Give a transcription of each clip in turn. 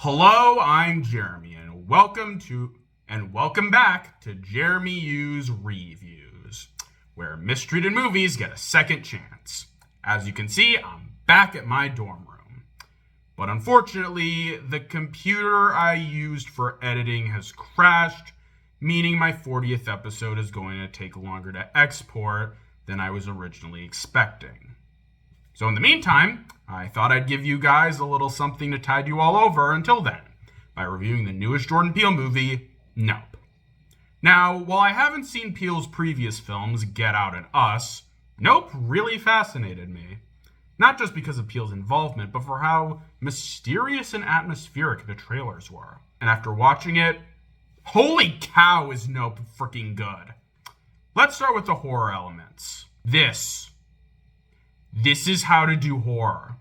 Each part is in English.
Hello, I'm Jeremy, and welcome back to Jeremy U's Reviews, where mistreated movies get a second chance. As you can see, I'm back at my dorm room. But unfortunately, the computer I used for editing has crashed, meaning my 40th episode is going to take longer to export than I was originally expecting. So in the meantime, I thought I'd give you guys a little something to tide you all over until then, by reviewing the newest Jordan Peele movie, Nope. Now, while I haven't seen Peele's previous films, Get Out and Us, Nope really fascinated me. Not just because of Peele's involvement, but for how mysterious and atmospheric the trailers were. And after watching it, holy cow is Nope freaking good. Let's start with the horror elements. This is how to do horror.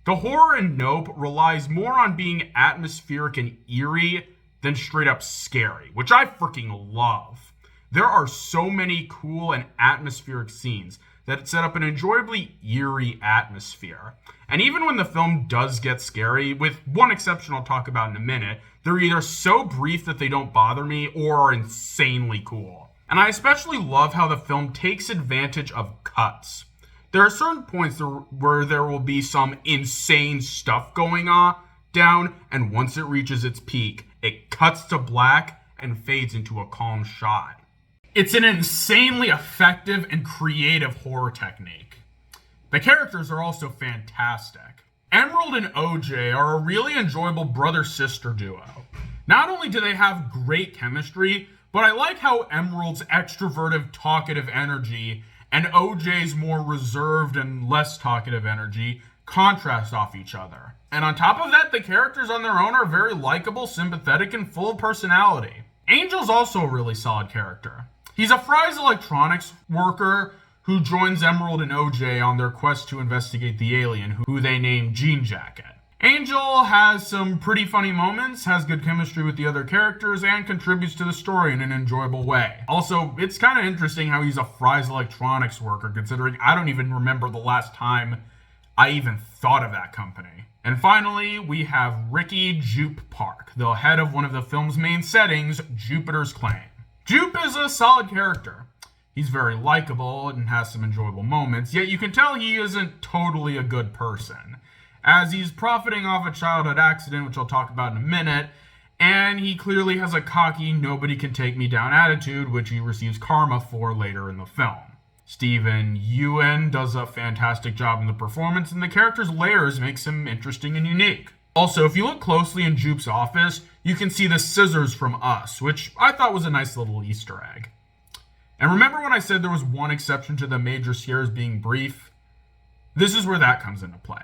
The horror in Nope relies more on being atmospheric and eerie than straight up scary, which I freaking love. There are so many cool and atmospheric scenes that set up an enjoyably eerie atmosphere. And even when the film does get scary, with one exception I'll talk about in a minute, they're either so brief that they don't bother me or are insanely cool. And I especially love how the film takes advantage of cuts. There are certain points where there will be some insane stuff going on down, and once it reaches its peak, it cuts to black and fades into a calm shot. It's an insanely effective and creative horror technique. The characters are also fantastic. Emerald and OJ are a really enjoyable brother-sister duo. Not only do they have great chemistry, but I like how Emerald's extroverted, talkative energy and OJ's more reserved and less talkative energy contrast off each other. And on top of that, the characters on their own are very likable, sympathetic, and full of personality. Angel's also a really solid character. He's a Fry's Electronics worker who joins Emerald and OJ on their quest to investigate the alien, who they name Jean Jacket. Angel has some pretty funny moments, has good chemistry with the other characters, and contributes to the story in an enjoyable way. Also, it's kind of interesting how he's a Fry's Electronics worker, considering I don't even remember the last time I even thought of that company. And finally, we have Ricky Jupe Park, the head of one of the film's main settings, Jupiter's Claim. Jupe is a solid character. He's very likable and has some enjoyable moments, yet you can tell he isn't totally a good person, as he's profiting off a childhood accident, which I'll talk about in a minute, and he clearly has a cocky, nobody can take me down attitude, which he receives karma for later in the film. Steven Yeun does a fantastic job in the performance, and the character's layers makes him interesting and unique. Also, if you look closely in Jupe's office, you can see the scissors from Us, which I thought was a nice little Easter egg. And remember when I said there was one exception to the major scares being brief? This is where that comes into play.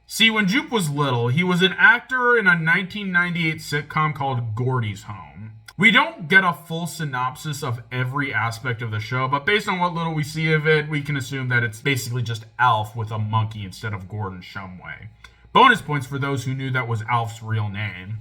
See, when Jupe was little, he was an actor in a 1998 sitcom called Gordy's Home. We don't get a full synopsis of every aspect of the show, but based on what little we see of it, we can assume that it's basically just Alf with a monkey instead of Gordon Shumway. Bonus points for those who knew that was Alf's real name.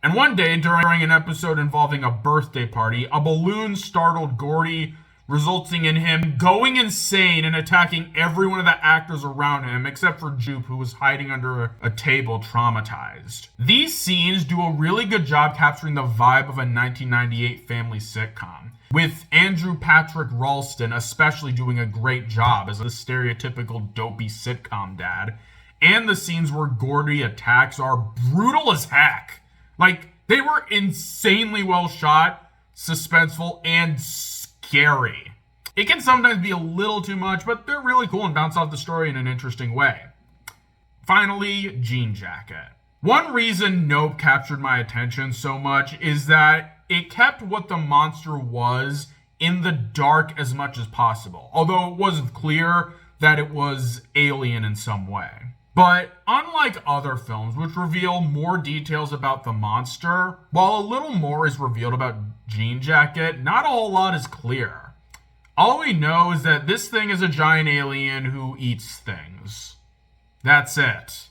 And one day, during an episode involving a birthday party, a balloon startled Gordy, resulting in him going insane and attacking every one of the actors around him, except for Jupe, who was hiding under a table traumatized. These scenes do a really good job capturing the vibe of a 1998 family sitcom, with Andrew Patrick Ralston especially doing a great job as a stereotypical dopey sitcom dad, and the scenes where Gordy attacks are brutal as heck. Like, they were insanely well shot, suspenseful, and scary. It can sometimes be a little too much, but they're really cool and bounce off the story in an interesting way. Finally, Jean Jacket. One reason Nope captured my attention so much is that it kept what the monster was in the dark as much as possible, although it was clear that it was alien in some way. But unlike other films, which reveal more details about the monster, while a little more is revealed about Jean Jacket, not a whole lot is clear. All we know is that this thing is a giant alien who eats things. That's it.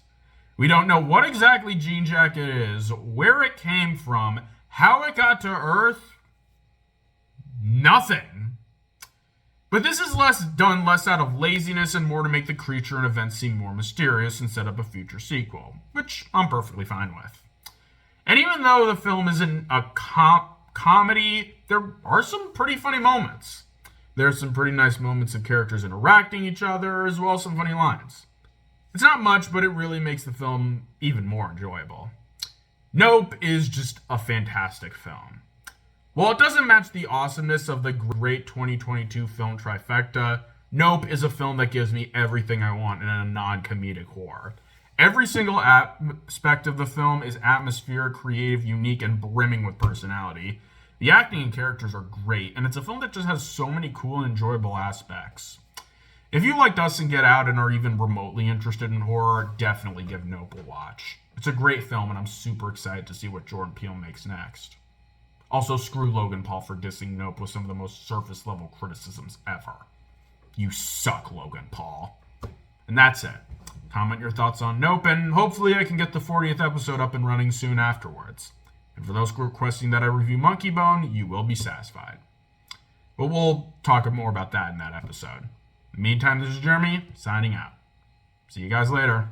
We don't know what exactly Jean Jacket is, where it came from, how it got to Earth. Nothing. But this is less out of laziness and more to make the creature and events seem more mysterious and set up a future sequel, which I'm perfectly fine with. And even though the film isn't a comedy, there are some pretty funny moments. There's some pretty nice moments of characters interacting each other, as well as some funny lines. It's not much, but it really makes the film even more enjoyable. Nope is just a fantastic film. While it doesn't match the awesomeness of the great 2022 film trifecta, Nope is a film that gives me everything I want in a non-comedic horror. Every single aspect of the film is atmospheric, creative, unique, and brimming with personality. The acting and characters are great, and it's a film that just has so many cool and enjoyable aspects. If you liked Us and Get Out and are even remotely interested in horror, definitely give Nope a watch. It's a great film, and I'm super excited to see what Jordan Peele makes next. Also, screw Logan Paul for dissing Nope with some of the most surface-level criticisms ever. You suck, Logan Paul. And that's it. Comment your thoughts on Nope, and hopefully I can get the 40th episode up and running soon afterwards. And for those requesting that I review Monkey Bone, you will be satisfied. But we'll talk more about that in that episode. In the meantime, this is Jeremy, signing out. See you guys later.